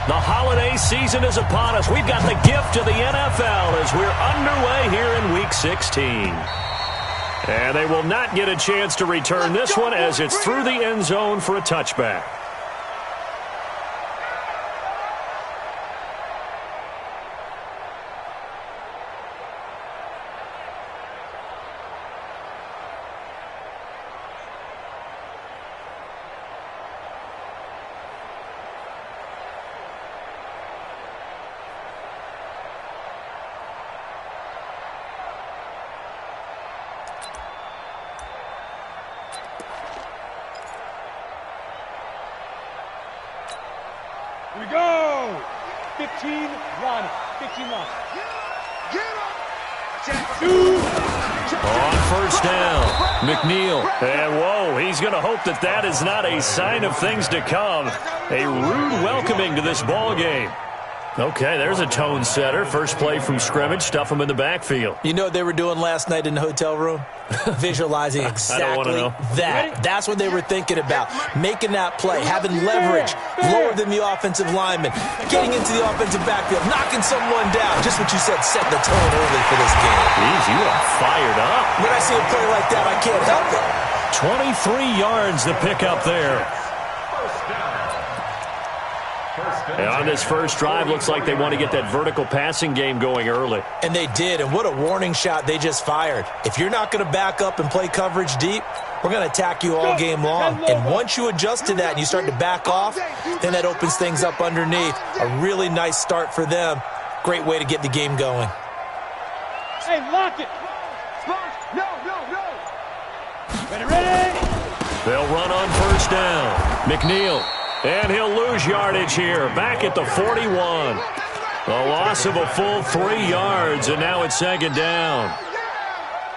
The holiday season is upon us. We've got the gift of the NFL as we're underway here in Week 16. And they will not get a chance to return this one as it's through the end zone for a touchback. Here we go! 15 run. 15 run. On first down, McNeil. And whoa, he's going to hope that that is not a sign of things to come. A rude welcoming to this ball game. Okay, there's a tone setter. First play from scrimmage, stuff him in the backfield. You know what they were doing last night in the hotel room? Visualizing exactly that. That's what they were thinking about. Making that play, having leverage, lower than the offensive lineman, getting into the offensive backfield, knocking someone down. Just what you said, set the tone early for this game. Jeez, you are fired up. When I see a play like that, I can't help it. 23 yards to pick up there. And on this first drive, looks like they want to get that vertical passing game going early. And they did, and what a warning shot they just fired. If you're not going to back up and play coverage deep, we're going to attack you all game long. And once you adjust to that and you start to back off, then that opens things up underneath. A really nice start for them. Great way to get the game going. Hey, lock it! No! Ready! They'll run on first down. McNeil. And he'll lose yardage here, back at the 41. A loss of a full 3 yards, and now it's second down.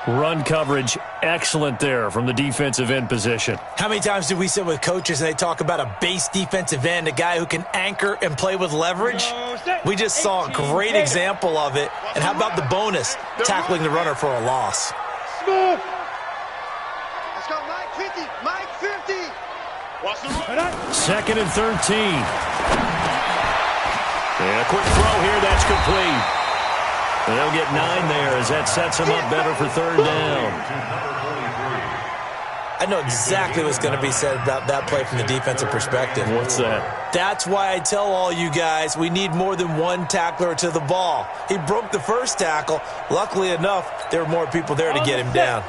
Run coverage, excellent there from the defensive end position. How many times do we sit with coaches and they talk about a base defensive end, a guy who can anchor and play with leverage? We just saw a great example of it. And how about the bonus, tackling the runner for a loss? Smooth! Let's go, Mike 50! Mike 50! Second and 13. And a quick throw here, that's complete. And they'll get 9 there as that sets them up better for third down. I know exactly what's going to be said about that play from the defensive perspective. What's that? That's why I tell all you guys we need more than one tackler to the ball. He broke the first tackle. Luckily enough, there were more people there to get him down.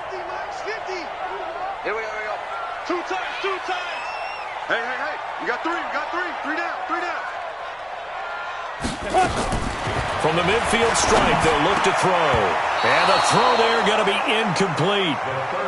Here we go. Two times. Hey. You got three. Three down. From the midfield strike, they'll look to throw. And the throw there going to be incomplete.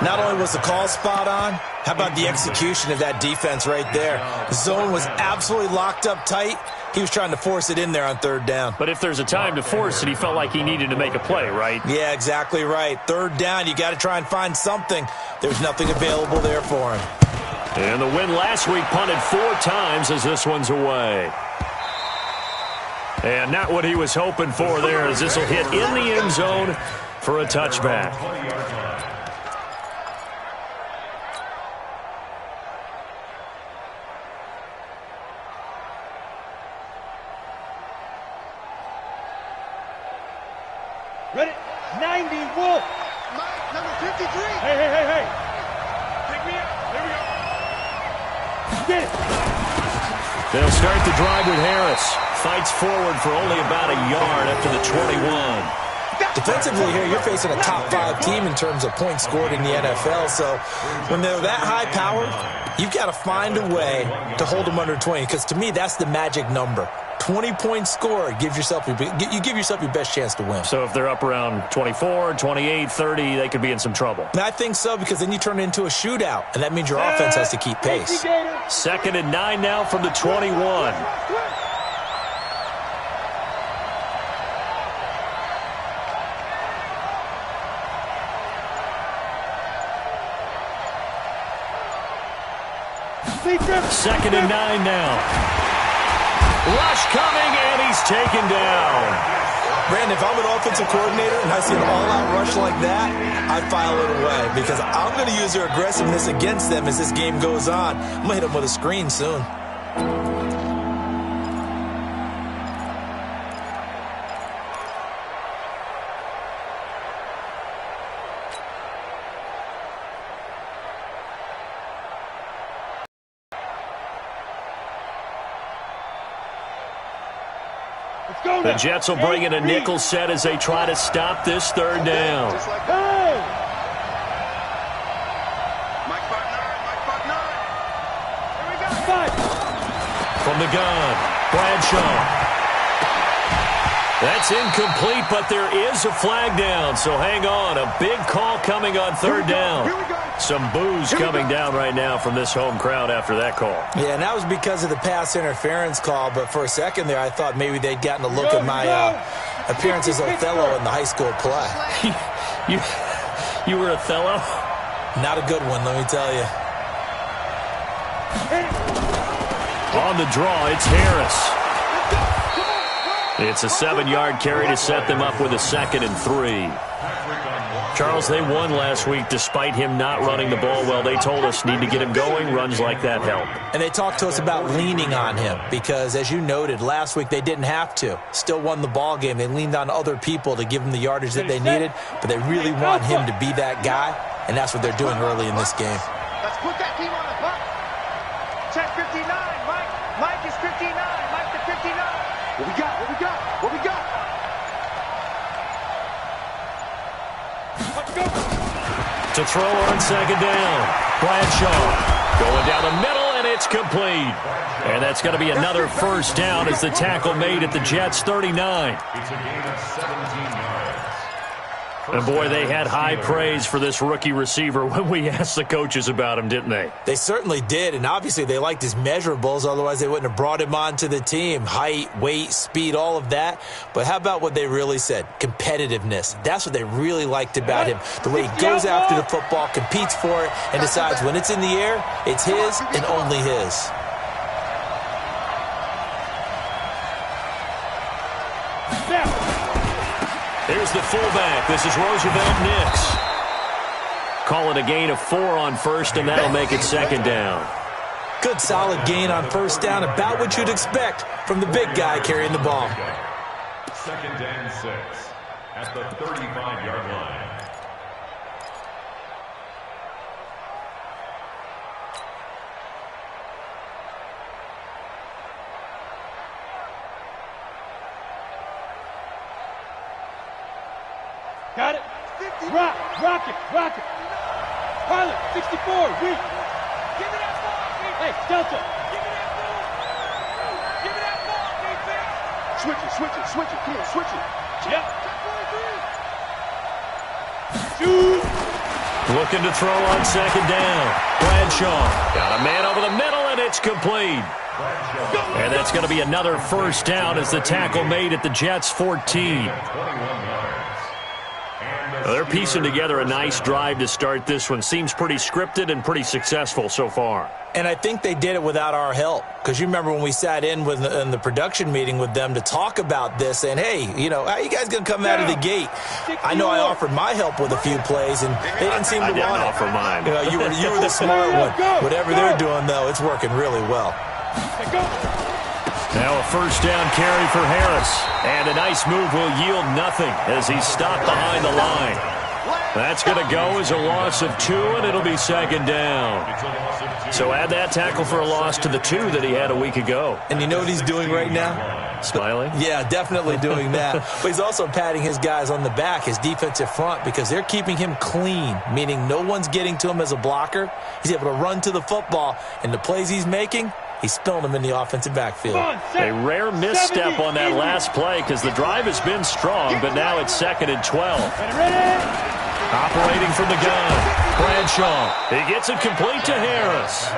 Not only was the call spot on, how about the execution of that defense right there? The zone was absolutely locked up tight. He was trying to force it in there on third down. But if there's a time to force it, he felt like he needed to make a play, right? Yeah, exactly right. Third down, you got to try and find something. There's nothing available there for him. And the win last week punted 4 times as this one's away. And not what he was hoping for there as this will hit in the end zone for a touchback. Ready? 90, Wolf! Mike, number 53! Hey! Pick me up! Here we go! Get it! They'll start the drive with Harris. Fights forward for only about a yard up to the 21. Defensively here, you're facing a top 5 team in terms of points scored in the NFL. So when they're that high powered, you've got to find a way to hold them under 20. Because to me, that's the magic number. 20 points scored, you give yourself your best chance to win. So if they're up around 24, 28, 30, they could be in some trouble. And I think so, because then you turn it into a shootout, and that means your offense has to keep pace. Second and 9 now from the 21. Second and 9 now. Rush coming, and he's taken down. Brandon, if I'm an offensive coordinator and I see an all-out rush like that, I file it away because I'm going to use their aggressiveness against them as this game goes on. I'm going to hit them with a screen soon. The Jets will bring in a nickel set as they try to stop this third down. Just like that. Mike 5'9", Mike 5'9". Here we go. From the gun, Bradshaw. That's incomplete, but there is a flag down, so hang on. A big call coming on third down. Some boos coming down right now from this home crowd after that call. Yeah, and that was because of the pass interference call, but for a second there I thought maybe they'd gotten a look at my appearance as Othello in the high school play. You were Othello? Not a good one, let me tell you. On the draw, it's Harris. It's a 7-yard carry to set them up with a 2nd and 3. Charles, they won last week despite him not running the ball well. They told us need to get him going. Runs like that help. And they talked to us about leaning on him because, as you noted, last week they didn't have to. Still won the ball game. They leaned on other people to give them the yardage that they needed, but they really want him to be that guy, and that's what they're doing early in this game. Let's put that team on the clock. Check 59, Mike. Mike is 59. Mike to 59. What we got? What we got? What we got? Let's go. To throw on 2nd down. Bradshaw going down the middle, and it's complete. And that's going to be another first down as the tackle made at the Jets' 39. It's a gain of 17 yards. And boy, they had high praise for this rookie receiver when we asked the coaches about him, didn't they? They certainly did, and obviously they liked his measurables, otherwise they wouldn't have brought him onto the team. Height, weight, speed, all of that. But how about what they really said? Competitiveness. That's what they really liked about him. The way he goes after the football, competes for it, and decides when it's in the air, it's his and only his. Here's the fullback. This is Roosevelt Nix. Call it a gain of 4 on first, and that'll make it 2nd down. Good solid gain on first down, about what you'd expect from the big guy carrying the ball. 2nd and 6 at the 35-yard line. Got it. Rock it. Pilot, 64, weak. Give me that ball, defense. Hey, Delta. Give me that ball. Give me that ball, defense. Switch it. Come on, switch it. Yep. Shoot. Looking to throw on 2nd down. Bradshaw got a man over the middle, and it's complete. And that's going to be another first down as the tackle made at the Jets' 14. They're piecing together a nice drive to start this one. Seems pretty scripted and pretty successful so far. And I think they did it without our help. Because you remember when we sat in the production meeting with them to talk about this, and hey, how are you guys going to come out of the gate? I know I offered my help with a few plays, and they didn't seem to want it. I didn't offer mine. You were the smart one. Whatever they're doing, though, it's working really well. Now a first down carry for Harris. And a nice move will yield nothing as he's stopped behind the line. That's going to go as a loss of 2, and it'll be 2nd down. So add that tackle for a loss to the 2 that he had a week ago. And you know what he's doing right now? Smiling? Yeah, definitely doing that. But he's also patting his guys on the back, his defensive front, because they're keeping him clean, meaning no one's getting to him as a blocker. He's able to run to the football, and the plays he's making, he's spilling them in the offensive backfield. A rare misstep on that last play because the drive has been strong, but now it's 2nd and 12. Operating from the gun, Bradshaw. He gets it complete to Harris.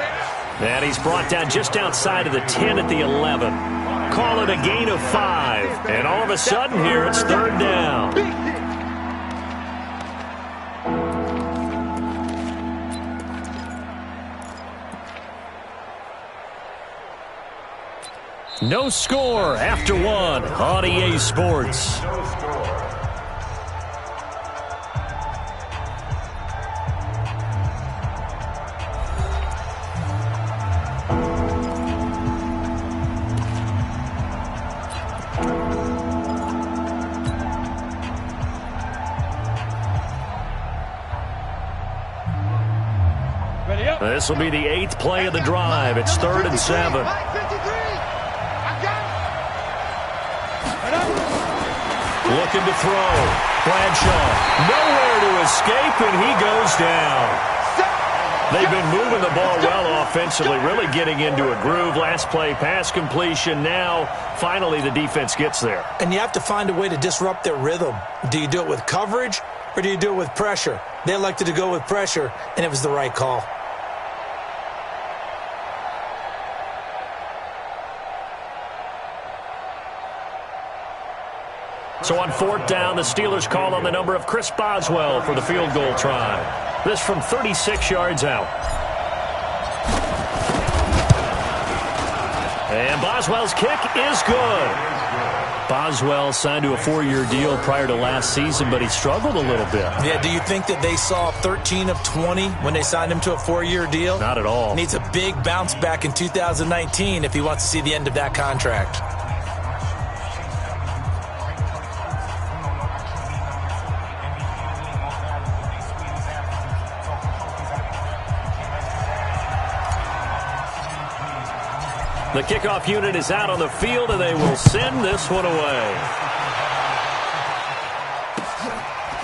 And he's brought down just outside of the 10 at the 11. Call it a gain of 5. And all of a sudden here it's 3rd down. No score after 1 on EA Sports. This will be the 8th play of the drive. It's 3rd and 7. looking to throw. Bradshaw, nowhere to escape, and he goes down. They've been moving the ball well offensively, really getting into a groove. Last play, pass completion. Now, finally, the defense gets there. And you have to find a way to disrupt their rhythm. Do you do it with coverage, or do you do it with pressure? They elected to go with pressure, and it was the right call. So on fourth down, the Steelers call on the number of Chris Boswell for the field goal try. This from 36 yards out. And Boswell's kick is good. Boswell signed to a 4-year deal prior to last season, but he struggled a little bit. Yeah, do you think that they saw 13 of 20 when they signed him to a 4-year deal? Not at all. Needs a big bounce back in 2019 if he wants to see the end of that contract. The kickoff unit is out on the field, and they will send this one away.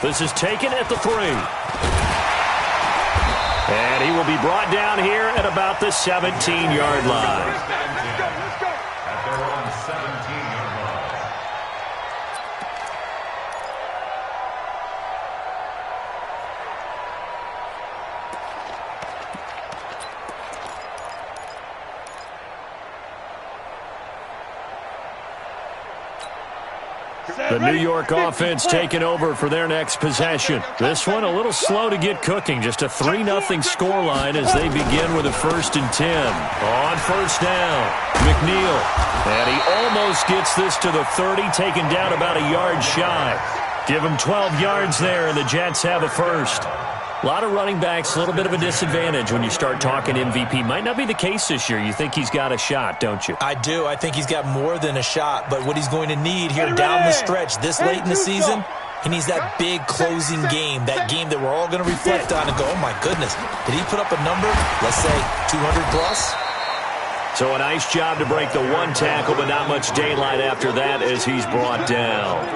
This is taken at the 3. And he will be brought down here at about the 17-yard line. At their own 17-yard line. The New York offense taking over for their next possession. This one a little slow to get cooking. Just a 3-0 scoreline as they begin with a 1st and 10. On first down, McNeil. And he almost gets this to the 30, taken down about a yard shy. Give him 12 yards there, and the Jets have a first. A lot of running backs, a little bit of a disadvantage when you start talking MVP. Might not be the case this year. You think he's got a shot, don't you? I do. I think he's got more than a shot. But what he's going to need here down the stretch this late in the season, he needs that big closing game, that game that we're all going to reflect on and go, oh, my goodness, did he put up a number, let's say, 200-plus? So a nice job to break the one tackle, but not much daylight after that as he's brought down.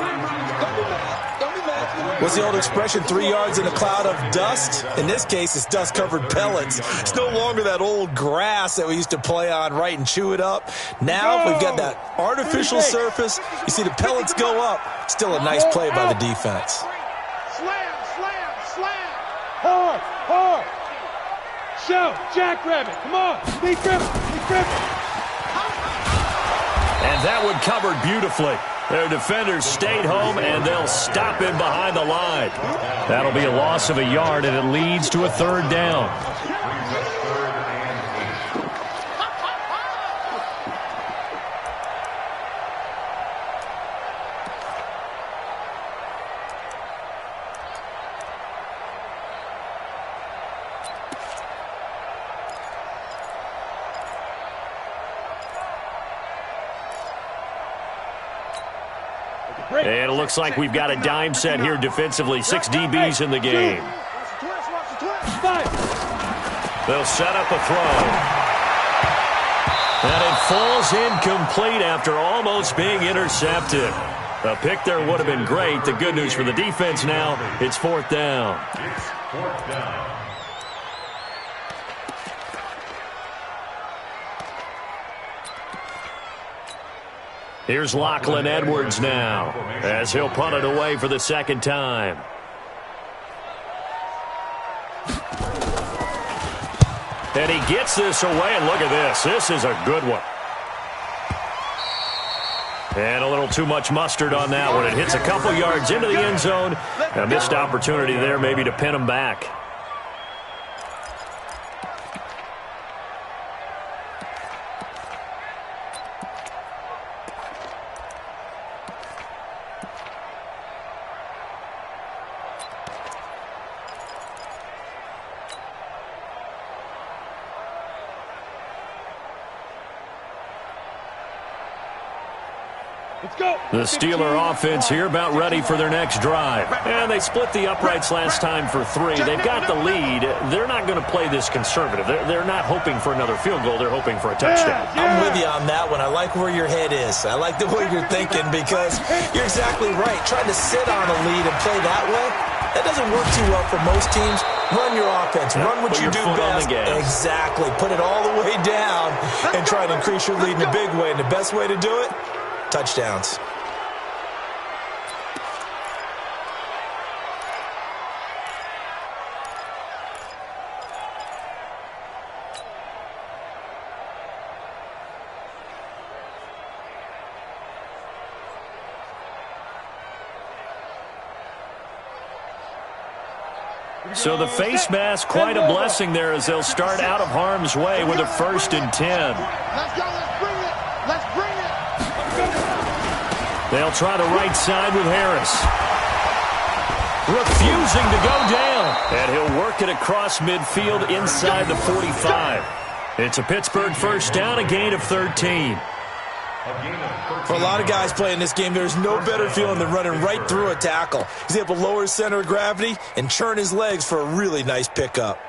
What's the old expression, 3 yards in a cloud of dust? In this case, it's dust-covered pellets. It's no longer that old grass that we used to play on, right, and chew it up. Now we've got that artificial surface. You see the pellets go up. Still a nice play by the defense. Slam, slam, slam. Hard, hard. Show, jackrabbit. Come on. Be Griffin, be Griffin. And that one covered beautifully. Their defenders stayed home, and they'll stop him behind the line. That'll be a loss of a yard, and it leads to a 3rd down. And it looks like we've got a dime set here defensively. 6 DBs in the game. They'll set up a throw. And it falls incomplete after almost being intercepted. A pick there would have been great. The good news for the defense now, it's 4th down. It's 4th down. Here's Lachlan Edwards now as he'll punt it away for the 2nd time. And he gets this away, and look at this. This is a good one. And a little too much mustard on that one. It hits a couple yards into the end zone. A missed opportunity there maybe to pin him back. Let's go. The Steeler offense here about ready for their next drive. And they split the uprights last time for 3. They've got the lead. They're not going to play this conservative. They're not hoping for another field goal. They're hoping for a touchdown. I'm with you on that one. I like where your head is. I like the way you're thinking because you're exactly right. Trying to sit on a lead and play that way, that doesn't work too well for most teams. Run your offense. Run what you do best. Exactly. Put it all the way down and try to increase your lead in a big way. And the best way to do it, touchdowns. So the face mask, quite a blessing there as they'll start out of harm's way with a 1st and 10. Let's go. Let's bring it. Let's bring it. They'll try the right side with Harris. Refusing to go down. And he'll work it across midfield inside the 45. It's a Pittsburgh 1st down, a gain of 13. For a lot of guys playing this game, there's no better feeling than running right through a tackle. He's able to lower his center of gravity and churn his legs for a really nice pickup.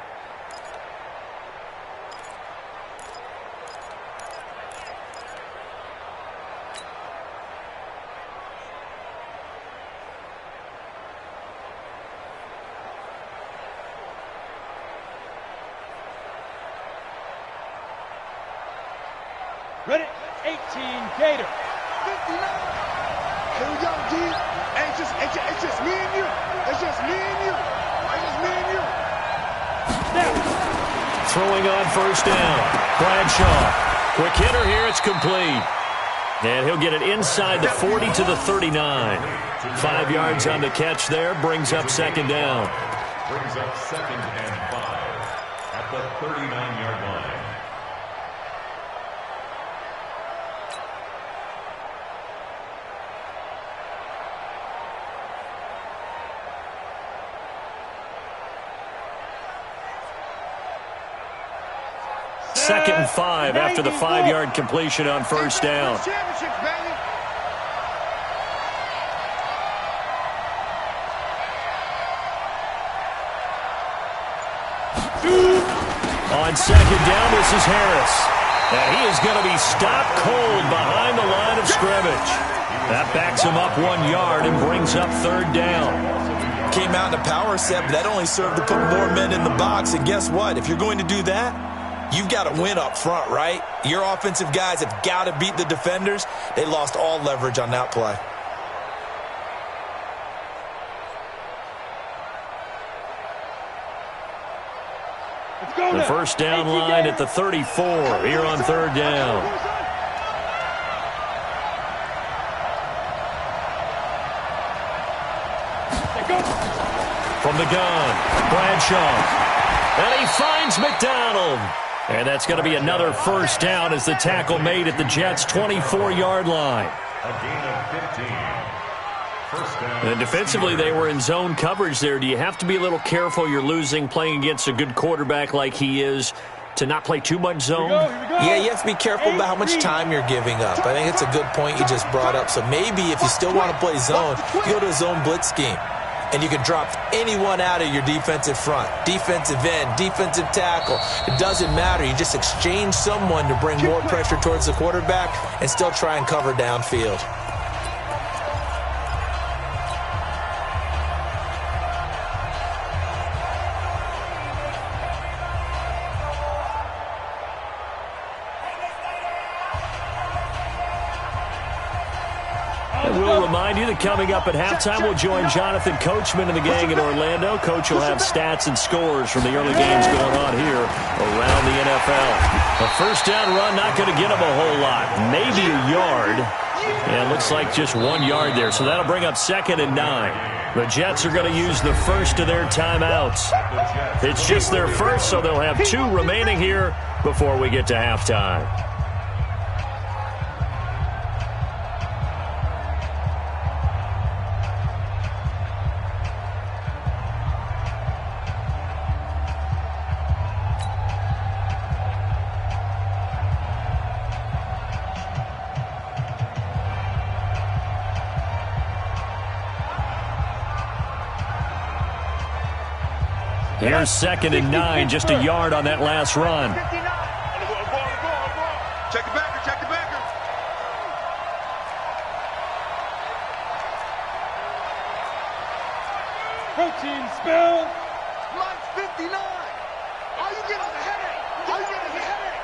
Ready? 18, Gator. 59. Here we go, G. It's just me and you. It's just me and you. It's just me and you. Now. Throwing on 1st down. Bradshaw. Quick hitter here. It's complete. And he'll get it inside the 40 to the 39. 5 yards on the catch there. Brings up 2nd down. Brings up 2nd and 5 at the 39-yard line. Second and 5 after the 5-yard completion on 1st down. On 2nd down, this is Harris. And he is going to be stopped cold behind the line of scrimmage. That backs him up 1 yard and brings up 3rd down. Came out in a power set, but that only served to put more men in the box. And guess what? If you're going to do that, you've got to win up front, right? Your offensive guys have got to beat the defenders. They lost all leverage on that play. The 1st down line at the 34 here on 3rd down. From the gun, Bradshaw. And he finds McDonald. And that's going to be another 1st down as the tackle made at the Jets' 24-yard line. A gain of 15. 1st down. And defensively, they were in zone coverage there. Do you have to be a little careful? You're losing, playing against a good quarterback like he is, to not play too much zone? Here we go. Yeah, you have to be careful about how much time you're giving up. I think it's a good point you just brought up. So maybe if you still want to play zone, you go to a zone blitz scheme. And you can drop anyone out of your defensive front, defensive end, defensive tackle. It doesn't matter. You just exchange someone to bring more pressure towards the quarterback and still try and cover downfield. We'll remind you that coming up at halftime, we'll join Jonathan Coachman and the gang in Orlando. Coach will have stats and scores from the early games going on here around the NFL. A 1st down run, not going to get him a whole lot. Maybe a yard. And looks like just 1 yard there. So that'll bring up 2nd and 9. The Jets are going to use the first of their timeouts. It's just their first, so they'll have 2 remaining here before we get to halftime. Here's 2nd and 9, just a yard on that last run. Check the backer, check the backer. Protein spill. Mike's 59. Are you getting a headache? Are you getting a headache?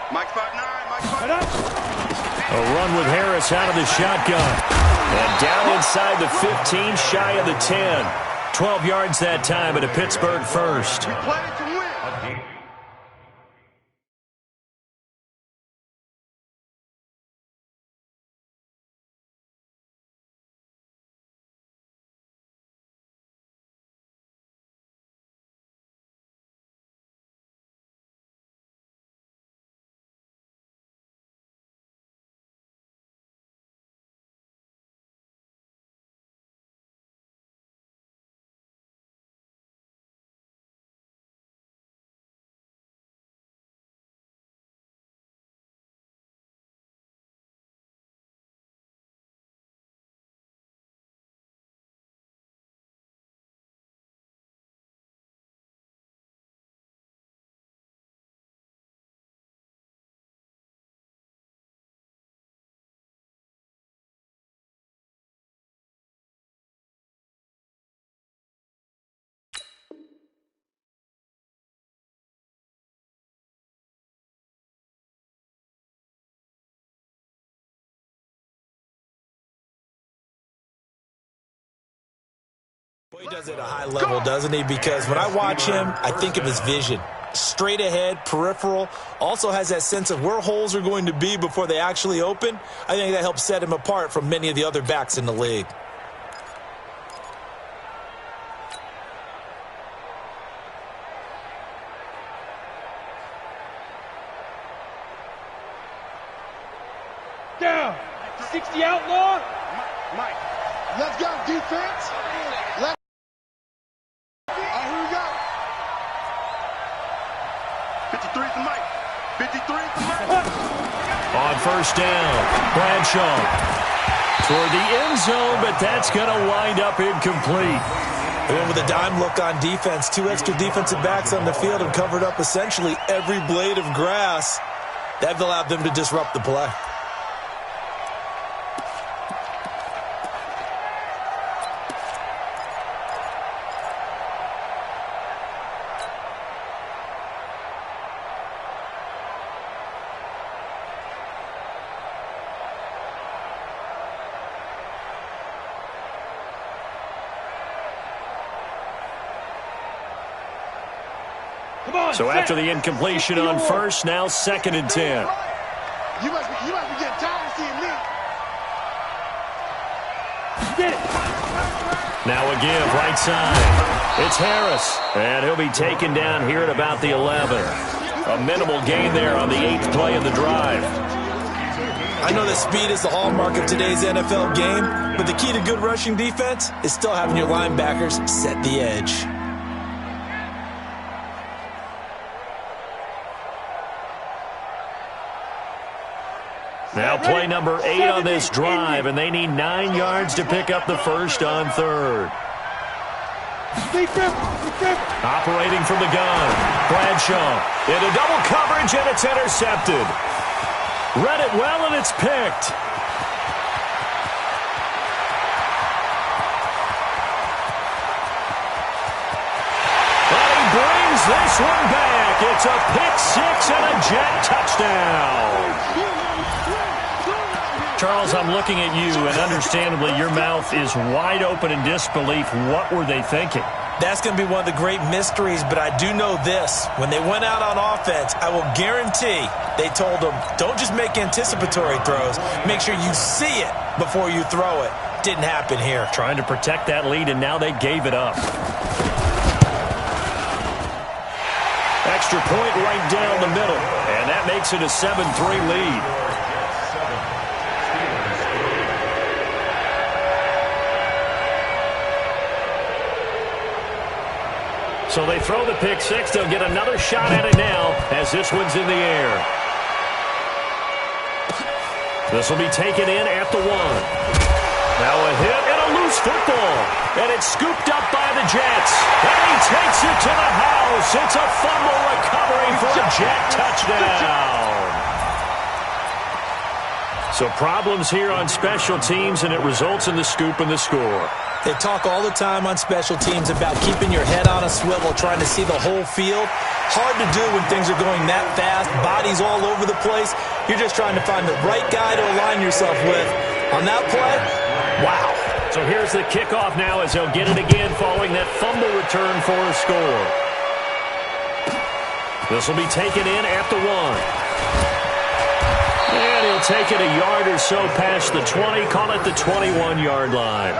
Mike's 5'9", Mike's 5'9". A run with Harris out of the shotgun. And down inside the 15, shy of the 10. 12 yards that time at a Pittsburgh first. We play to win. Well, he does it at a high level, doesn't he? Because when I watch him, I think of his vision. Straight ahead, peripheral, also has that sense of where holes are going to be before they actually open. I think that helps set him apart from many of the other backs in the league. Down. 60 outlaw. Mike, let's go defense. Let's. Here we go. 53 for Mike. 53 for Mike. On first down, Bradshaw toward the end zone, but that's going to wind up incomplete. And with a dime look on defense, 2 extra defensive backs on the field and covered up essentially every blade of grass. That allowed them to disrupt the play. So after the incompletion on first, now 2nd and 10. You must be getting tired of seeing me. Get it. Now a give, right side. It's Harris, and he'll be taken down here at about the 11. A minimal gain there on the 8th play of the drive. I know that speed is the hallmark of today's NFL game, but the key to good rushing defense is still having your linebackers set the edge. Now play number 8 on this drive, and they need 9 yards to pick up the first on 3rd. Operating from the gun, Bradshaw into double coverage, and it's intercepted. Read it well, and it's picked. And he brings this one back. It's a pick 6 and a jet touchdown. Charles, I'm looking at you, and understandably, your mouth is wide open in disbelief. What were they thinking? That's going to be one of the great mysteries, but I do know this. When they went out on offense, I will guarantee they told them, don't just make anticipatory throws. Make sure you see it before you throw it. Didn't happen here. Trying to protect that lead, and now they gave it up. Extra point right down the middle, and that makes it a 7-3 lead. So they throw the pick 6. They'll get another shot at it now as this one's in the air. This will be taken in at the 1. Now a hit and a loose football. And It's scooped up by the Jets. And he takes it to the house. It's a fumble recovery for a Jet touchdown. So problems here on special teams, and it results in the scoop and the score. They talk all the time on special teams about keeping your head on a swivel, trying to see the whole field. Hard to do when things are going that fast, bodies all over the place. You're just trying to find the right guy to align yourself with. On that play, wow. So here's the kickoff now as they'll get it again following that fumble return for a score. This will be taken in at the 1. And he'll take it a yard or so past the 20, call it the 21-yard line.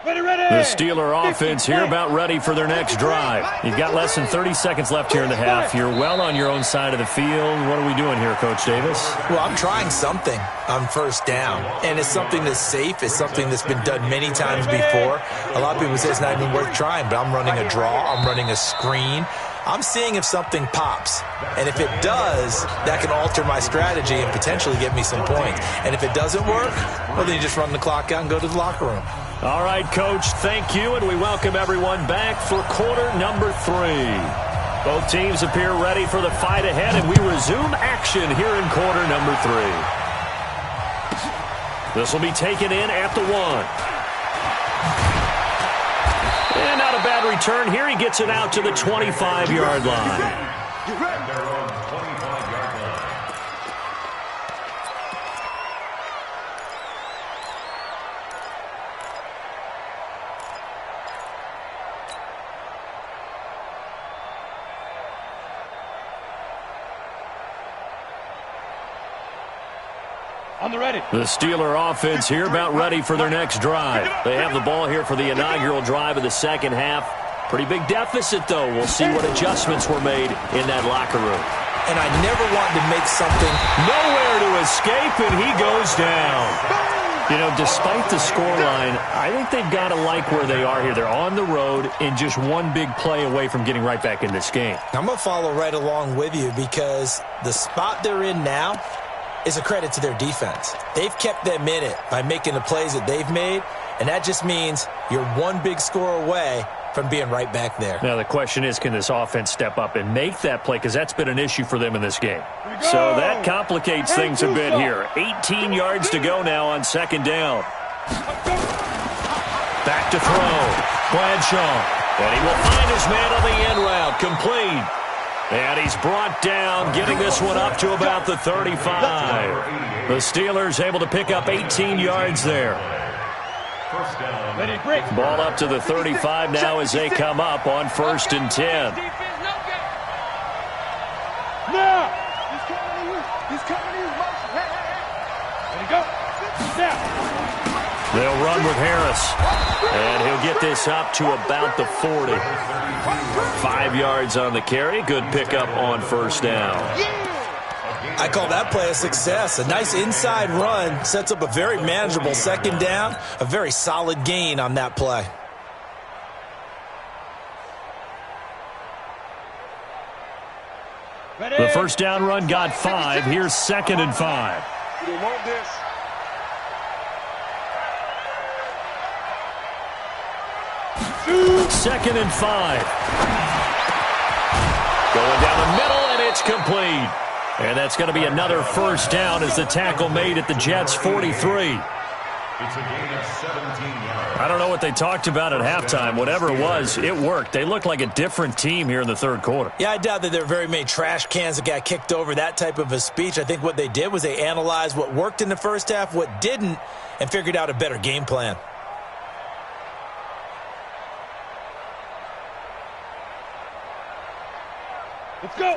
The Steeler offense here about ready for their next drive. You've got less than 30 seconds left here in the half. You're well on your own side of the field. What are we doing here, Coach Davis? Well, I'm trying something on first down, and it's something that's safe. It's something that's been done many times before. A lot of people say it's not even worth trying, but I'm running a draw. I'm running a screen. I'm seeing if something pops. And if it does, that can alter my strategy and potentially get me some points. And if it doesn't work, well, then you just run the clock out and go to the locker room. All right, Coach, thank you, and we welcome everyone back for quarter number 3. Both teams appear ready for the fight ahead, and we resume action here in quarter number 3. This will be taken in at the 1. And not a bad return here. He gets it out to the 25-yard line. The Steeler offense here about ready for their next drive. They have the ball here for the inaugural drive of the second half. Pretty big deficit, though. We'll see what adjustments were made in that locker room. And I never want to make something. Nowhere to escape, and he goes down. You know, despite the scoreline, I think they've got to like where they are here. They're on the road and just one big play away from getting right back in this game. I'm going to follow right along with you because the spot they're in now is a credit to their defense. They've kept them in it by making the plays that they've made, and that just means you're one big score away from being right back there. Now, the question is, can this offense step up and make that play? Because that's been an issue for them in this game. So that complicates things a bit here. 18 yards to go now on second down. Back to throw. Bradshaw. And he will find his man on the end route. Complete. And he's brought down, getting this one up to about the 35. The Steelers able to pick up 18 yards there. Ball up to the 35 now as they come up on 1st and 10. They'll run with Harris. And he'll get this up to about the 40. 5 yards on the carry. Good pickup on first down. I call that play a success. A nice inside run sets up a very manageable second down. A very solid gain on that play. The first down run got 5. Here's 2nd and 5. They want this. Second and 5. Going down the middle, and it's complete. And that's going to be another first down as the tackle made at the Jets' 43. It's a gain of 17 yards. I don't know what they talked about at halftime. Whatever it was, it worked. They looked like a different team here in the third quarter. Yeah, I doubt that there are very many trash cans that got kicked over, that type of a speech. I think what they did was they analyzed what worked in the first half, what didn't, and figured out a better game plan.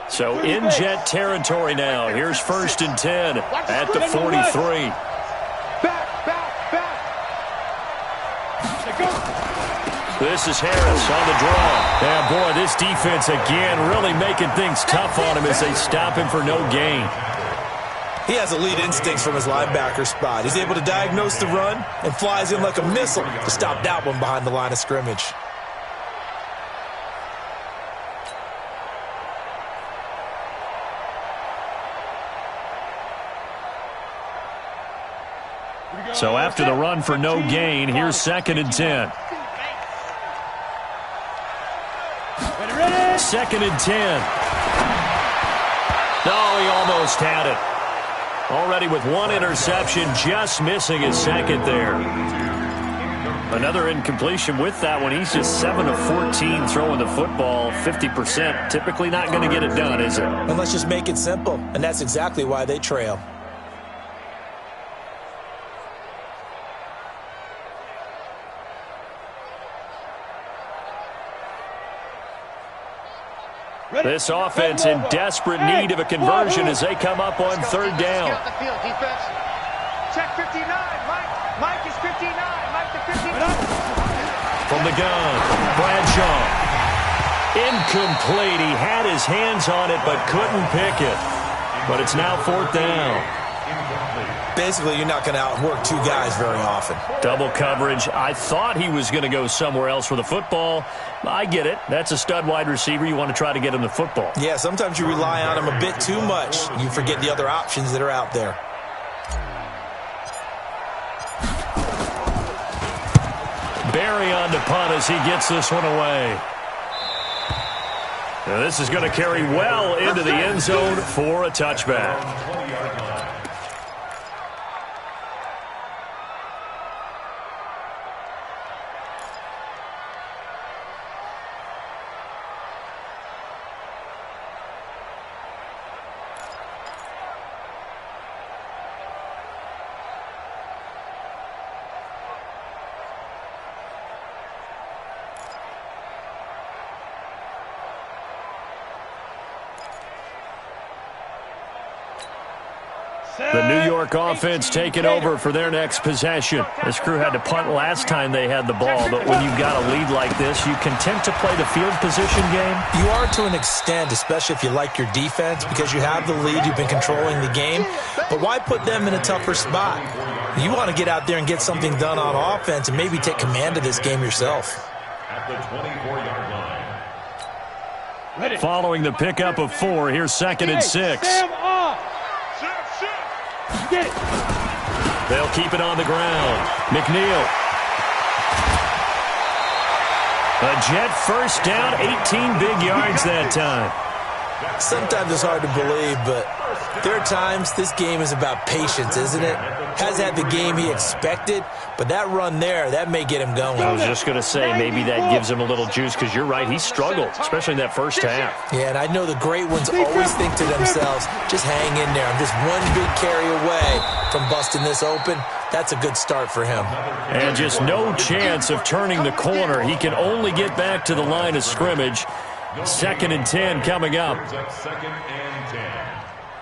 So in Jet territory now. Here's 1st and 10 at the 43. This is Harris on the draw. Yeah, boy, this defense again really making things tough on him as they stop him for no gain. He has elite instincts from his linebacker spot. He's able to diagnose the run and flies in like a missile to stop that one behind the line of scrimmage. So after the run for no gain, here's 2nd and 10. 2nd and 10. No, he almost had it. Already with one interception, just missing his second there. Another incompletion with that one. He's just 7 of 14 throwing the football, 50%. Typically not going to get it done, is it? And let's just make it simple, and that's exactly why they trail. This offense in desperate need of a conversion as they come up on 3rd down. Check 59. Mike is 59. Mike to 59. From the gun, Bradshaw. Incomplete. He had his hands on it but couldn't pick it. But it's now 4th down. Basically, you're not going to outwork two guys very often. Double coverage. I thought he was going to go somewhere else with the football. I get it. That's a stud wide receiver. You want to try to get him the football. Yeah, sometimes you rely on him a bit too much. You forget the other options that are out there. Barry on to punt as he gets this one away. Now this is going to carry well into the end zone for a touchback. The New York offense taking over for their next possession. This crew had to punt last time they had the ball, but when you've got a lead like this, you content to play the field position game? You are to an extent, especially if you like your defense, because you have the lead, you've been controlling the game. But why put them in a tougher spot? You want to get out there and get something done on offense and maybe take command of this game yourself. At the 24-yard line. Following the pickup of 4, here's 2nd and 6. They'll keep it on the ground. McNeil. A Jet first down, 18 big yards that time. Sometimes it's hard to believe, but there are times this game is about patience, isn't it? Has had the game he expected, but that run there, that may get him going. I was just going to say, maybe that gives him a little juice, because you're right, he struggled, especially in that first half. Yeah, and I know the great ones always think to themselves, just hang in there. I'm just one big carry away from busting this open. That's a good start for him. And just no chance of turning the corner. He can only get back to the line of scrimmage. 2nd and 10 coming up. 2nd and 10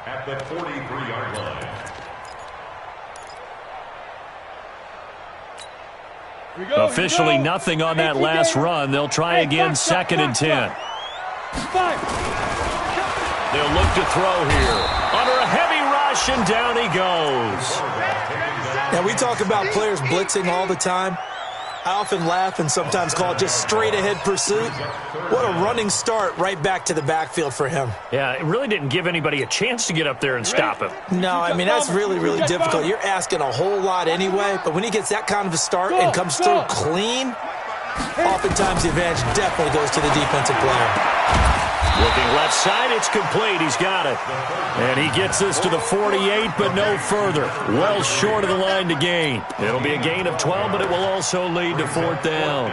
at the 43-yard line. Officially nothing on that last run. They'll try again, 2nd and 10. They'll look to throw here. Under a heavy rush, and down he goes. Now, we talk about players blitzing all the time. I often laugh and sometimes call it just straight-ahead pursuit. What a running start right back to the backfield for him. Yeah, it really didn't give anybody a chance to get up there and stop him. No, I mean, that's really, really difficult. You're asking a whole lot anyway, but when he gets that kind of a start and comes through clean, oftentimes the advantage definitely goes to the defensive player. Looking left side, it's complete. He's got it. And he gets this to the 48, but no further. Well short of the line to gain. It'll be a gain of 12, but it will also lead to 4th down.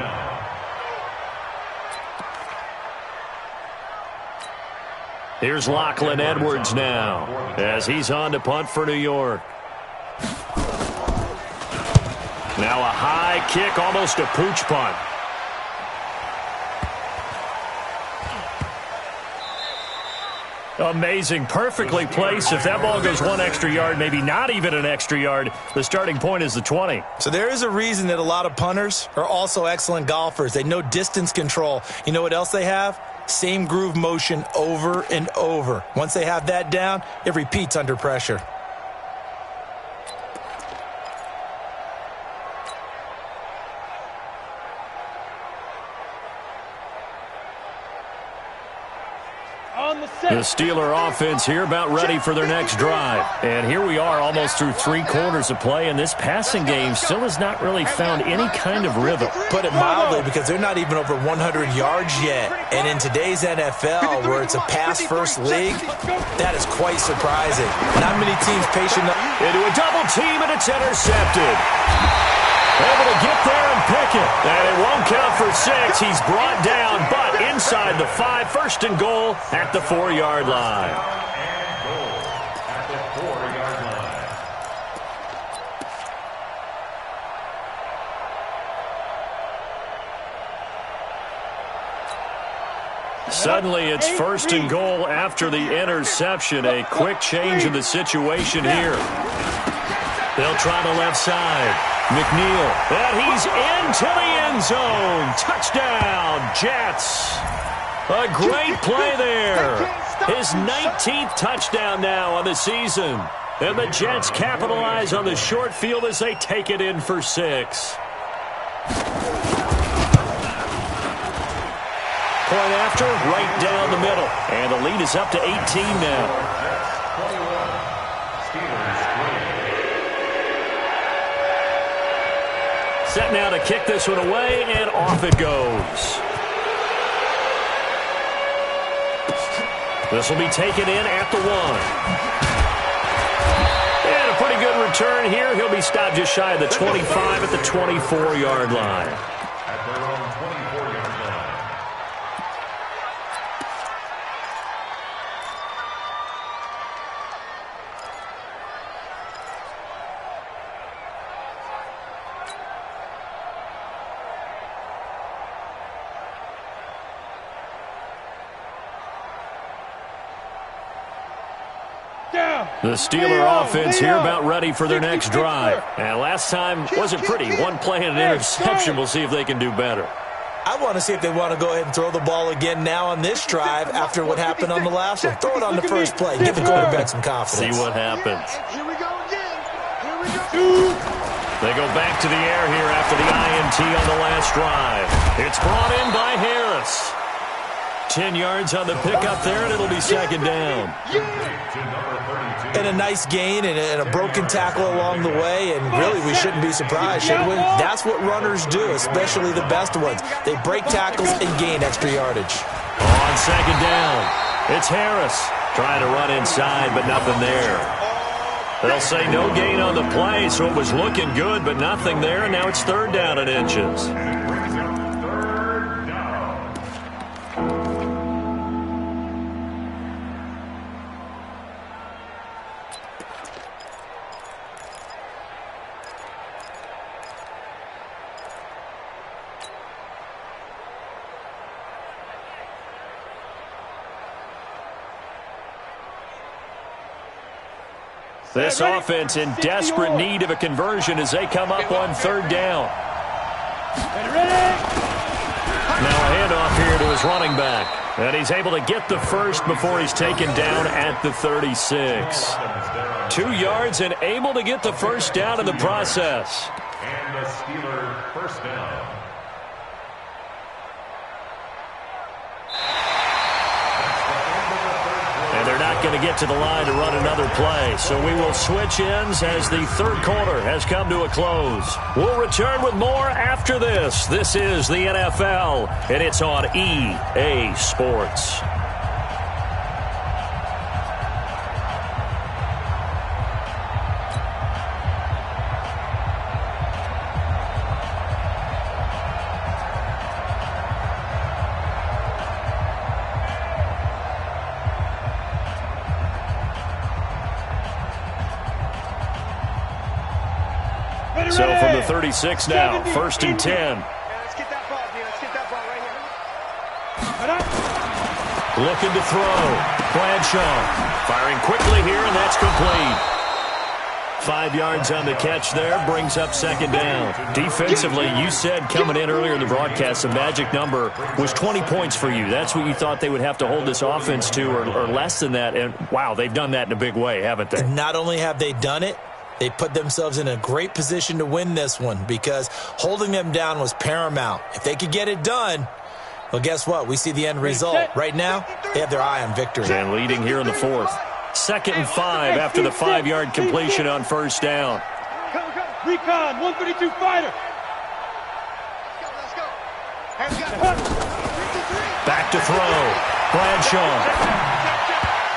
Here's Lachlan Edwards now as he's on to punt for New York. Now a high kick, almost a pooch punt. Amazing. Perfectly placed. If that ball goes one extra yard, maybe not even an extra yard, the starting point is the 20. So there is a reason that a lot of punters are also excellent golfers. They know distance control. You know what else they have? Same groove motion over and over. Once they have that down, it repeats under pressure. on the set. The Steeler offense here about ready for their next drive. And here we are almost through 3 quarters of play, and this passing game still has not really found any kind of rhythm. Put it mildly, because they're not even over 100 yards yet. And in today's NFL, where it's a pass-first league, that is quite surprising. Not many teams patient enough. Into a double team, and it's intercepted. Able to get there and pick it. And it won't count for 6. He's brought down, but inside the 5. First and goal at the 4-yard line. And goal at the 4-yard line. Suddenly, it's first and goal after the interception. A quick change in the situation here. They'll try the left side. McNeil, and he's into the end zone. Touchdown, Jets. A great play there. His 19th touchdown now on the season. And the Jets capitalize on the short field as they take it in for 6. Point after, right down the middle. And the lead is up to 18 now. Set now to kick this one away, and off it goes. This will be taken in at the 1. And a pretty good return here. He'll be stopped just shy of the 25 at the 24-yard line. At their own 24-yard line. The Steeler offense here about ready for their next drive. And last time wasn't pretty. One play and an interception. We'll see if they can do better. I want to see if they want to go ahead and throw the ball again now on this drive after what happened on the last one. Throw it on the first play. Give the quarterback some confidence. See what happens. Here we go again. Here we go. They go back to the air here after the INT on the last drive. It's brought in by Harris. 10 yards on the pickup there, and it'll be second down. And a nice gain and a broken tackle along the way, and really we shouldn't be surprised, should we? That's what runners do, especially the best ones. They break tackles and gain extra yardage. On second down, it's Harris trying to run inside, but nothing there. They'll say no gain on the play, so it was looking good, but nothing there, and now it's third down and inches. This offense in desperate need of a conversion as they come up on third down. Now a handoff here to his running back. And he's able to get the first before he's taken down at the 36. 2 yards and able to get the first down in the process. And the Steeler first down. They're not going to get to the line to run another play, so we will switch ends as the third quarter has come to a close. We'll return with more after this. This is the NFL, and it's on EA Sports. So from the 36 now, first and 10. Let's get that ball, Let's get that ball right here. Looking to throw. Bradshaw firing quickly here, and that's complete. 5 yards on the catch there, brings up second down. Defensively, you said coming in earlier in the broadcast, the magic number was 20 points for you. That's what you thought they would have to hold this offense to, or less than that. And, wow, they've done that in a big way, haven't they? Not only have they done it, they put themselves in a great position to win this one because holding them down was paramount. If they could get it done, Well, guess what? We see the end result. Right now, they have their eye on victory. And leading here in the fourth. 2nd and 5 after the 5-yard completion on first down. Recon, 132 fighter. Back to throw. Bradshaw.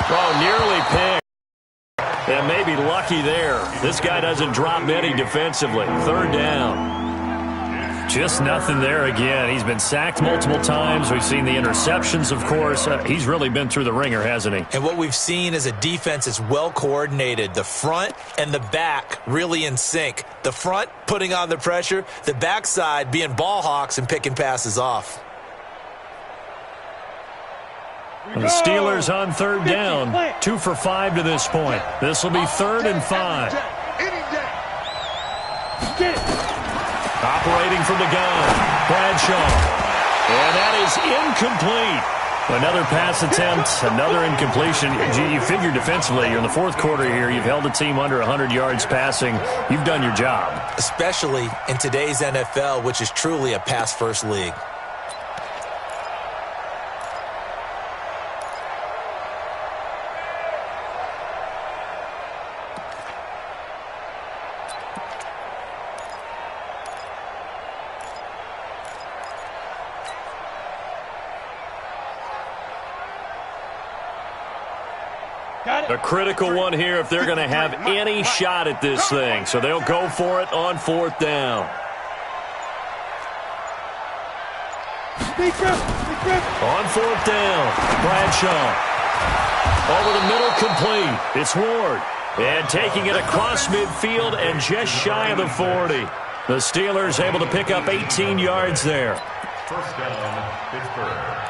Oh, nearly picked. And maybe lucky there. This guy doesn't drop many defensively. 3rd down. Just nothing there again. He's been sacked multiple times. We've seen the interceptions, of course. He's really been through the ringer, hasn't he? And what we've seen is a defense that's well coordinated. The front and the back really in sync. The front putting on the pressure. The backside being ball hawks and picking passes off. And the Steelers on 3rd down. 2 for 5 to this point. This will be 3rd and 5. Operating from the gun, Bradshaw. And that is incomplete. Another pass attempt, another incompletion. You figure defensively, you're in the 4th quarter here. You've held the team under 100 yards passing. You've done your job. Especially in today's NFL, which is truly a pass-first league. A critical one here if they're going to have any shot at this thing. So they'll go for it on 4th down. On 4th down, Bradshaw. Over the middle, complete. It's Ward. And taking it across midfield and just shy of the 40. The Steelers able to pick up 18 yards there. 1st down, Pittsburgh.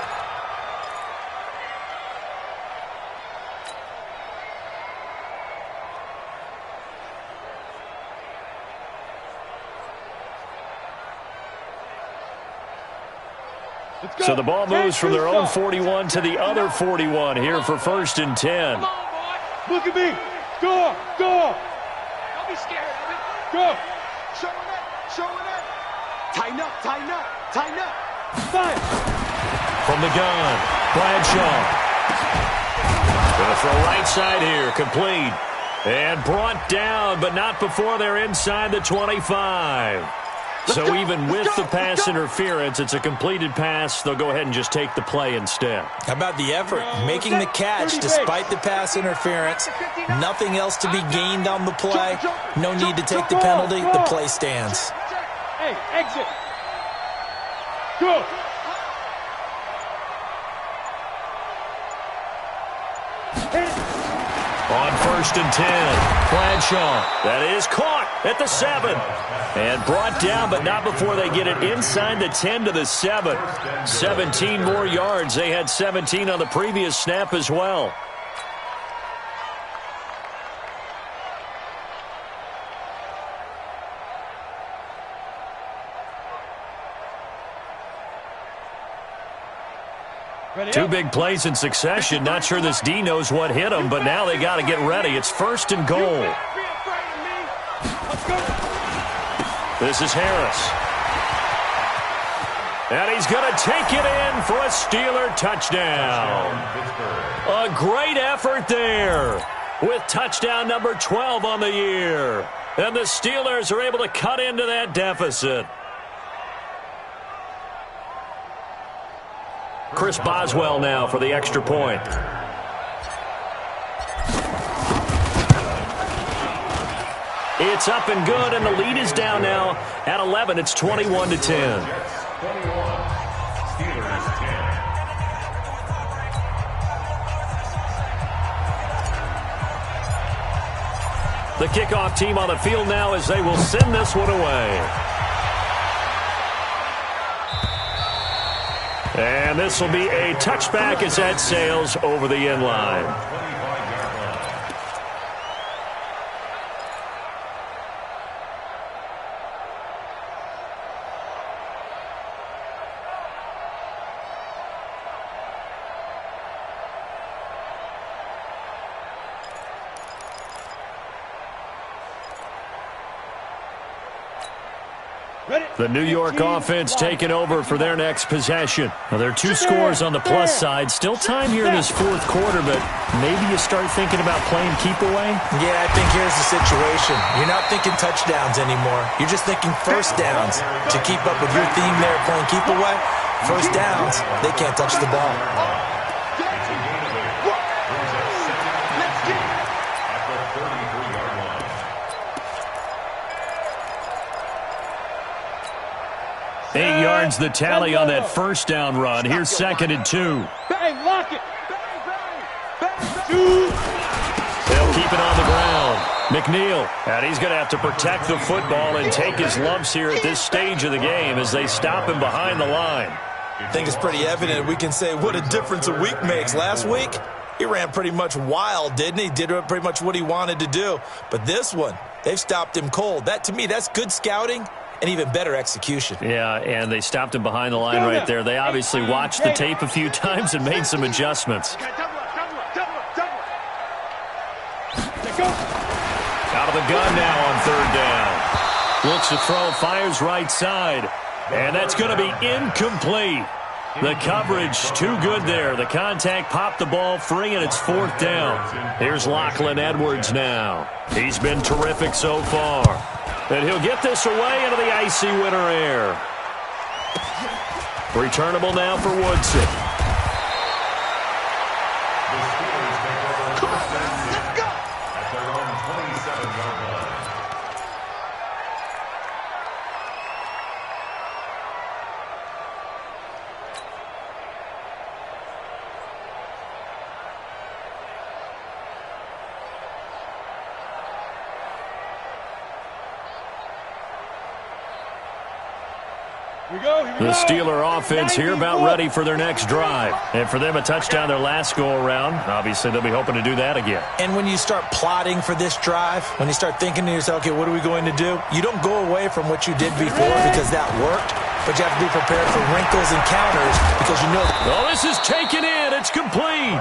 So the ball moves from their own 41 to the other 41 here for 1st and 10. Look at me. Go. Don't be scared of it. Go. Showing up. Tighten up. Fire. From the gun, Bradshaw. Gonna throw right side here, complete. And brought down, but not before they're inside the 25. So even with the pass interference, it's a completed pass. They'll go ahead and just take the play instead. How about the effort? Making the catch despite the pass interference. Nothing else to be gained on the play. No need to take the penalty. The play stands. Hey, exit. Go. On 1st and 10, Bradshaw. That is caught at the 7. And brought down, but not before they get it inside the 10 to the 7. 17 more yards. They had 17 on the previous snap as well. Two big plays in succession. Not sure this D knows what hit him, but now they got to get ready. It's 1st and goal. This is Harris. And he's going to take it in for a Steeler touchdown. A great effort there with touchdown number 12 on the year. And the Steelers are able to cut into that deficit. Chris Boswell now for the extra point. It's up and good, and the lead is down now at 11. It's 21 to 10. 21. Steelers 10. The kickoff team on the field now as they will send this one away. And this will be a touchback as that sails over the end line. The New York offense taking over for their next possession. Now, there are two scores on the plus side. Still time here in this fourth quarter, but maybe you start thinking about playing keep away? Yeah, I think here's the situation. You're not thinking touchdowns anymore. You're just thinking first downs. To keep up with your theme there, playing keep away, first downs, they can't touch the ball. 8 yards the tally on that first down run. Here's 2nd and 2. Bang, lock it. They'll keep it on the ground. McNeil, and he's going to have to protect the football and take his lumps here at this stage of the game as they stop him behind the line. I think it's pretty evident. We can say what a difference a week makes. Last week, he ran pretty much wild, didn't he? Did pretty much what he wanted to do. But this one, they've stopped him cold. That, to me, that's good scouting and even better execution. Yeah, and they stopped him behind the line right there. They obviously watched the tape a few times and made some adjustments. Out of the gun now on 3rd down. Looks to throw, fires right side. And that's going to be incomplete. The coverage too good there. The contact popped the ball free, and it's 4th down. Here's Lachlan Edwards now. He's been terrific so far. And he'll get this away into the icy winter air. Returnable now for Woodson. The Steeler offense here about ready for their next drive. And for them, a touchdown their last go-around. Obviously, they'll be hoping to do that again. And when you start plotting for this drive, when you start thinking to yourself, okay, what are we going to do? You don't go away from what you did before because that worked, but you have to be prepared for wrinkles and counters because you know. Oh, this is taken in. It's complete.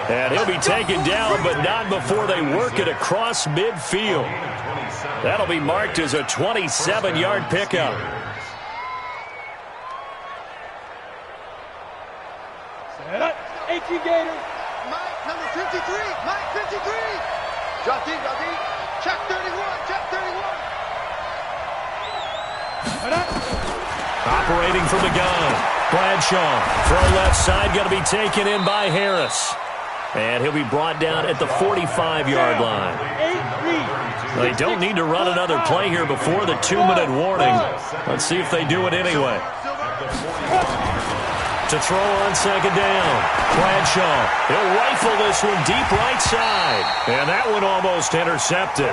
And he'll be taken down, but not before they work it across midfield. That'll be marked as a 27-yard pickup. 18 Gators. Mike, number 53. Mike, 53. Jockey. Check 31. Check 31. Operating from the gun. Bradshaw. Throw left side. Going to be taken in by Harris. And he'll be brought down at the 45-yard line. They don't need to run another play here before the 2-minute warning. Let's see if they do it anyway. To throw on 2nd down. Bradshaw. He'll rifle this one deep right side. And that one almost intercepted.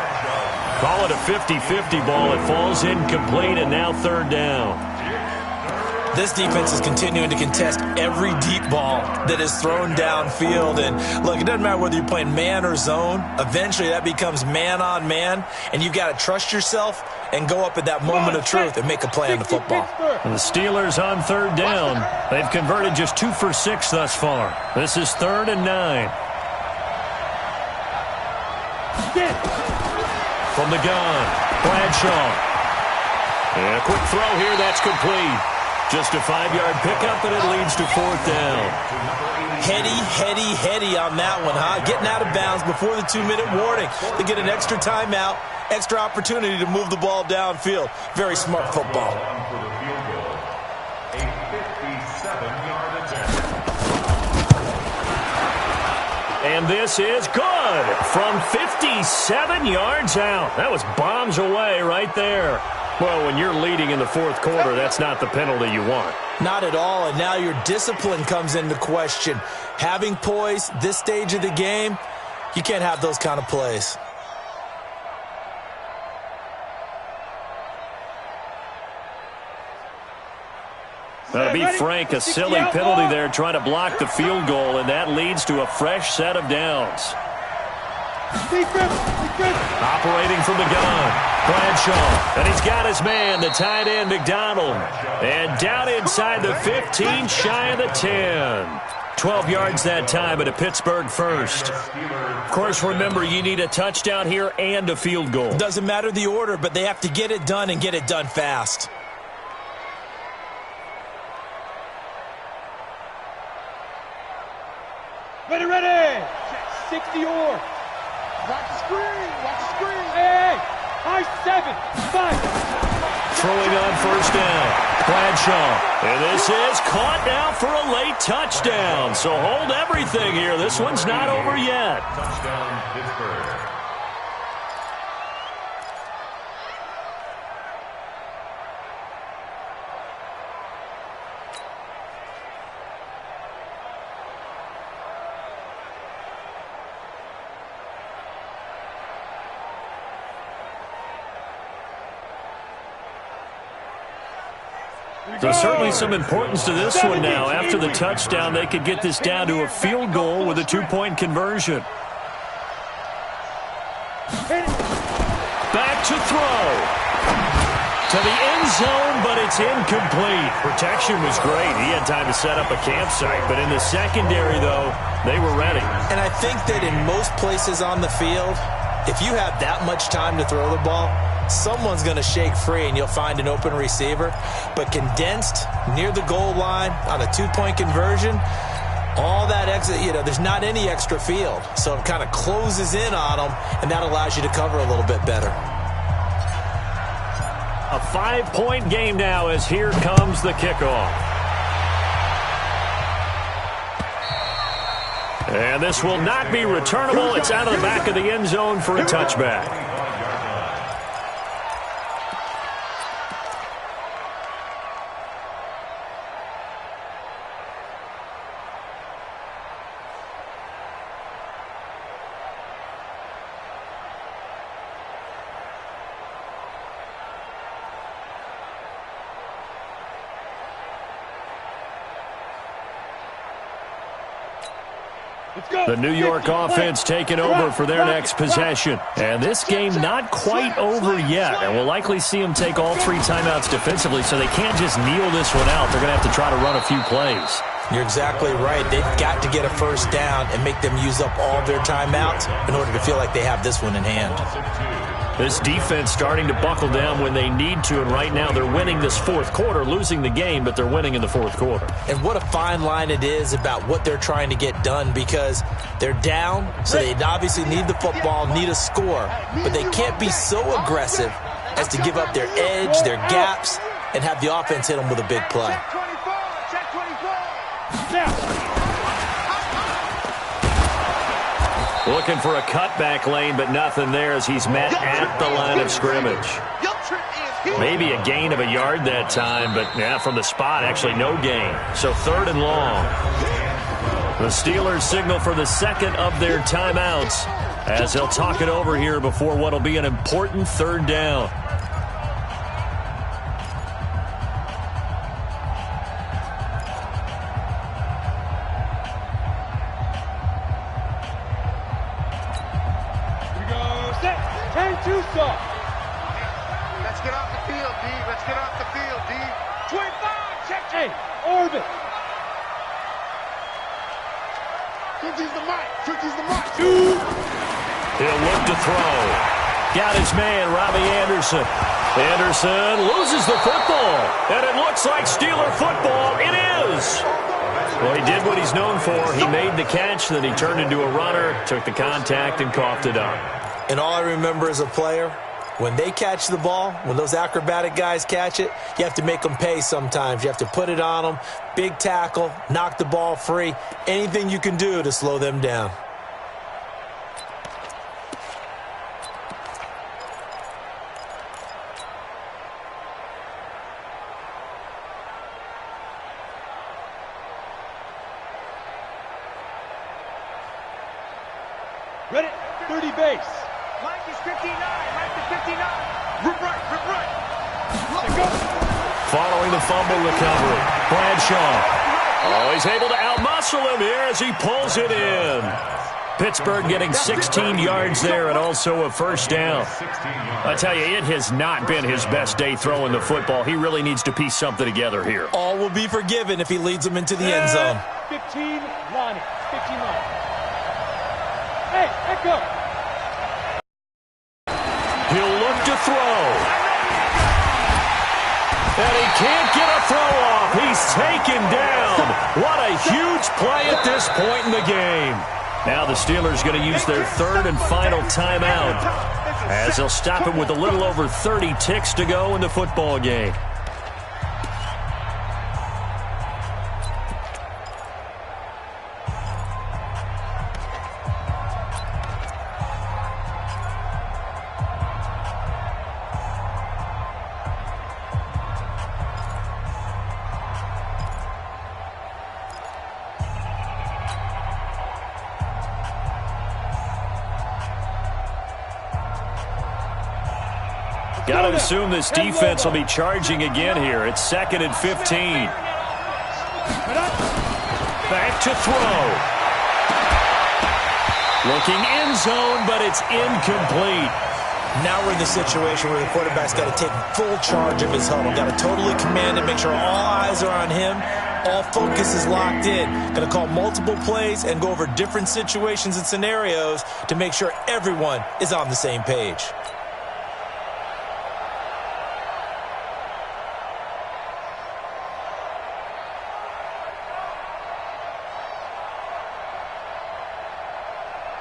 Call it a 50-50 ball. It falls incomplete, and now 3rd down. This defense is continuing to contest every deep ball that is thrown downfield. And look, it doesn't matter whether you're playing man or zone. Eventually, that becomes man on man. And you've got to trust yourself and go up at that moment of truth and make a play on the football. And the Steelers on 3rd down. They've converted just 2 for 6 thus far. This is 3rd and 9. From the gun, Bradshaw. And a quick throw here, that's complete. Just a 5-yard pickup, and it leads to 4th down. Heady on that one, huh? Getting out of bounds before the 2-minute warning. They get an extra timeout, extra opportunity to move the ball downfield. Very smart football. A 57-yard attempt. And this is good from 57 yards out. That was bombs away right there. Well, when you're leading in the 4th quarter, that's not the penalty you want. Not at all, and now your discipline comes into question. Having poise, this stage of the game, you can't have those kind of plays. To be frank, a silly penalty there trying to block the field goal, and that leads to a fresh set of downs. Operating from the gun, Bradshaw, and he's got his man, the tight end, McDonald. And down inside the 15, shy of the 10. 12 yards that time, but a Pittsburgh first. Of course, remember, you need a touchdown here and a field goal. Doesn't matter the order, but they have to get it done and get it done fast. 60 or. Watch the screen. Watch the screen. Hey, high 7, 5. Throwing on first down. Bradshaw. And this is caught now for a late touchdown. So hold everything here. This one's not over yet. Touchdown, Pittsburgh. So certainly some importance to this one now. After the touchdown, they could get this down to a field goal with a 2-point conversion. Back to throw. To the end zone, but it's incomplete. Protection was great. He had time to set up a campsite, but in the secondary, though, they were ready. And I think that in most places on the field, if you have that much time to throw the ball, someone's going to shake free and you'll find an open receiver. But condensed near the goal line on a 2-point conversion, all that exit, there's not any extra field. So it kind of closes in on them, and that allows you to cover a little bit better. A 5-point game now as here comes the kickoff. And this will not be returnable. It's out of the back of the end zone for a touchback. The New York offense taking over for their next possession. And this game not quite over yet. And we'll likely see them take all 3 timeouts defensively, so they can't just kneel this one out. They're going to have to try to run a few plays. You're exactly right. They've got to get a first down and make them use up all their timeouts in order to feel like they have this one in hand. This defense starting to buckle down when they need to, and right now they're winning this fourth quarter, losing the game, but they're winning in the fourth quarter. And what a fine line it is about what they're trying to get done, because they're down, so they obviously need the football, need a score, but they can't be so aggressive as to give up their edge, their gaps, and have the offense hit them with a big play. Check 24. Looking for a cutback lane, but nothing there as he's met at the line of scrimmage. Maybe a gain of a yard that time, but from the spot, actually no gain. So 3rd and long. The Steelers signal for the second of their timeouts as they'll talk it over here before what will be an important 3rd down. Let's get off the field, D. Let's get off the field, D. 25, check. Hey, orbit. Switches the mic. Switches the mic. He'll look to throw. Got his man, Robbie Anderson. Anderson loses the football. And it looks like Steeler football. It is. Well, he did what he's known for. He made the catch, then he turned into a runner, took the contact, and coughed it up. And all I remember as a player, when they catch the ball, when those acrobatic guys catch it, you have to make them pay sometimes. You have to put it on them, big tackle, knock the ball free, anything you can do to slow them down. Ready? 30 base. Mike is 59. Mike is 59. Rip right. Rip right. Let go. Following the fumble recovery, Bradshaw. Oh, he's able to outmuscle him here as he pulls it in. Pittsburgh getting 16 yards there and also a first down. I tell you, it has not been his best day throwing the football. He really needs to piece something together here. All will be forgiven if he leads them into the end zone. 15 line. 15 line. Hey, echo. He'll look to throw. And he can't get a throw off. He's taken down. What a huge play at this point in the game. Now the Steelers going to use their third and final timeout as they'll stop it with a little over 30 ticks to go in the football game. Got to assume this defense will be charging again here. It's 2nd and 15. Back to throw. Looking end zone, but it's incomplete. Now we're in the situation where the quarterback's got to take full charge of his huddle. Got to totally command it, make sure all eyes are on him. All focus is locked in. Going to call multiple plays and go over different situations and scenarios to make sure everyone is on the same page.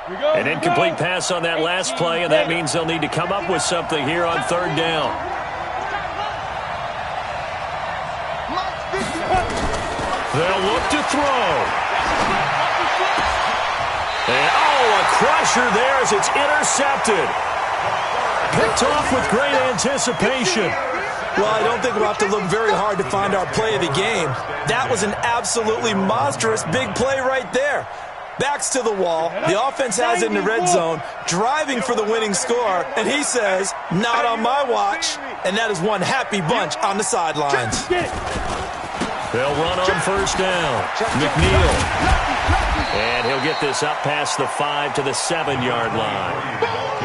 An incomplete pass on that last play, and that means they'll need to come up with something here on 3rd down. They'll look to throw. And, a crusher there as it's intercepted. Picked off with great anticipation. Well, I don't think we'll have to look very hard to find our play of the game. That was an absolutely monstrous big play right there. Backs to the wall. The offense has it in the red zone, driving for the winning score, and he says, not on my watch. And that is one happy bunch on the sidelines. They'll run on 1st down. McNeil. And he'll get this up past the 5 to the 7-yard line.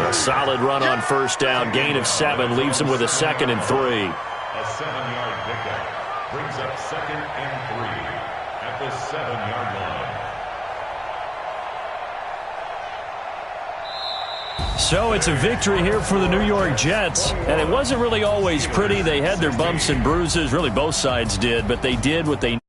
A solid run on 1st down. Gain of 7 leaves him with a 2nd and 3. A 7-yard pickup brings up 2nd and 3 at the 7-yard line. So it's a victory here for the New York Jets, and it wasn't really always pretty. They had their bumps and bruises, really both sides did, but they did what they